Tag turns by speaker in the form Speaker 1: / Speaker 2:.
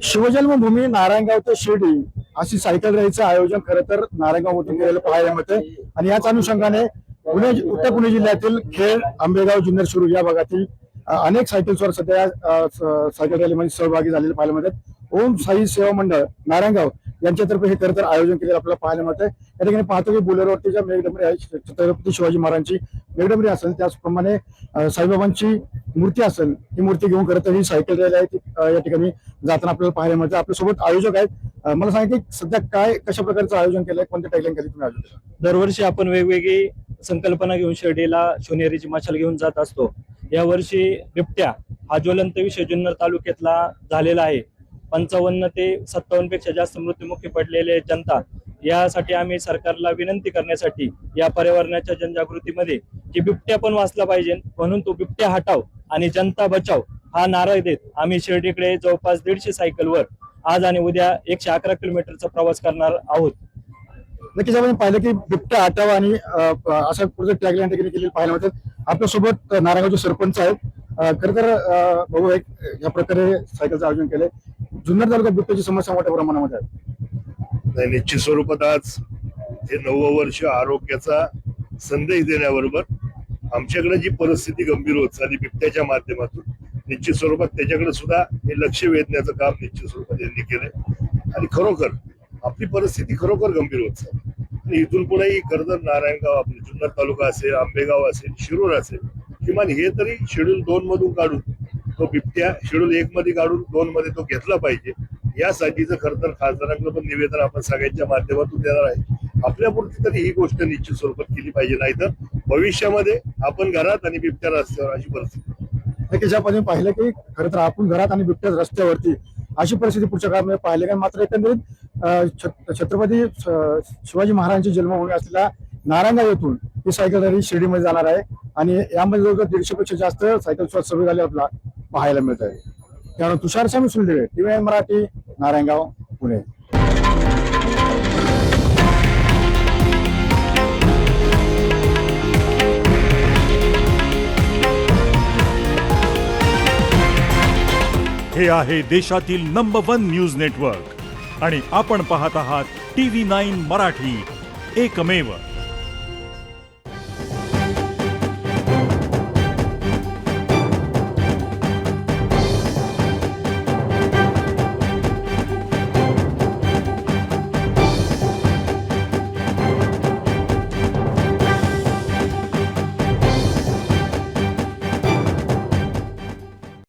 Speaker 1: शिवजन्मभूमी नारायणगाव ते शिर्डी अशी सायकल रॅलीचं आयोजन खरं तर नारायणगावमधून केलेलं पाहायला मिळतं आणि याच अनुषंगाने उत्तर पुणे जिल्ह्यातील खेड, आंबेगाव, जुन्नर, शिरूर या भागातील अनेक सायकल्सवर सध्या सायकल रॅलीमध्ये सहभागी झालेले पाहायला मिळतात. ओम साई सेवा मंडळ नारायणगाव यांच्यातर्फे हे खरं तर आयोजन केलेलं आपल्याला पाहायला मिळतं. या ठिकाणी पाहतो की बोलेरोवरती ज्या मेघडंबरी आहे, छत्रपती शिवाजी महाराजांची मेघडंबरी असेल, त्याचप्रमाणे साईबाबांची मूर्ती असेल, ही मूर्ती घेऊन खरं तर ही सायकल रॅली आहे ती या ठिकाणी जाताना आपल्याला पाहायला मिळतं. आपल्यासोबत आयोजक आहेत. मला सांगा की सध्या कशा प्रकारचं आयोजन केलंय, कोणत्या टॅगलाईन केली तुम्ही आयोजन?
Speaker 2: दरवर्षी आपण वेगवेगळी संकल्पना घेऊन शिर्डीला सोनेरीची मशाल घेऊन जात असतो. या वर्षी बिबट्या हा ज्वलंत विषय जुन्नर तालुक्यातला झालेला आहे. 55 ते 57 पेक्षा जास्त मृत्युमुखी पडलेले जनता. यासाठी आम्ही सरकारला विनंती करण्यासाठी या पर्यावरणाच्या जनजागृतीमध्ये की बिबट्या पण वाचला पाहिजे, म्हणून तो बिबट्या हटाव आणि जनता बचाव हा नारा देत आम्ही शिर्डीकडे जवळपास 150 सायकलवर आज आणि उद्या 111 किलोमीटरचा प्रवास करणार आहोत.
Speaker 1: नक्कीच आपण पाहिलं की बिबट्या हटावा आणि अशा पुढे टॅगलाईन केलेली पाहायला मिळतात. आपल्यासोबत नारायणगावचे सरपंच आहेत. खरं तर भाऊ एक या प्रकारे सायकलचं आयोजन केलंय. जुन्नर तालुक्यात बिबट्याची समस्या मोठ्या प्रमाणामध्ये आहे.
Speaker 3: निश्चित स्वरूपात आज हे 9वं वर्ष आरोग्याचा संदेश देण्याबरोबर आमच्याकडे जी परिस्थिती गंभीर होत चालली बिबट्याच्या माध्यमातून निश्चित स्वरूपात त्याच्याकडे सुद्धा हे लक्ष वेधण्याचं काम निश्चित स्वरूपात यांनी केलंय आणि खरोखर आपली परिस्थिती खरोखर गंभीर होत चालली. आणि इथून पुढेही खरं तर नारायणगाव, आपले जुन्नर तालुका असेल, आंबेगाव असेल, शिरूर असेल, किमान हे तरी शेड्यूल 2 मधून काढून तो बिबट्या शेड्यूल 1 मध्ये काढून 2 मध्ये तो घेतला पाहिजे. यासाठीचं खरं तर खासदारांकडे पण निवेदन आपण सगळ्यांच्या माध्यमातून देणार आहे. आपल्यापुरती तरी ही गोष्ट निश्चित स्वरूपात केली पाहिजे, नाहीतर भविष्यामध्ये आपण घरात आणि बिबट्या रस्त्यावर अशी परिस्थिती.
Speaker 1: नक्कीच आपण पाहिलं की खरं तर आपण घरात आणि बिबट्या रस्त्यावरती अशी परिस्थिती पुढच्या काळामध्ये पाहिली काय. मात्र एकंदरीत छत्रपती शिवाजी महाराजांची जन्मभूमी असलेल्या नारायणगाव येथून ही सायकल रॅली शिर्डीमध्ये जाणार आहे आणि यामध्ये जवळजवळ 150 पेक्षा जास्त सायकल सभे झाले आपल्याला पाहायला मिळत आहे. त्यामुळे तुषार स्वामी सुलदे, TVN मराठी, नारायणगाव, पुणे.
Speaker 4: हे आहे देशातील नंबर 1 न्यूज नेटवर्क आणि आपण पाहत आहात TV9 मराठी, एकमेव.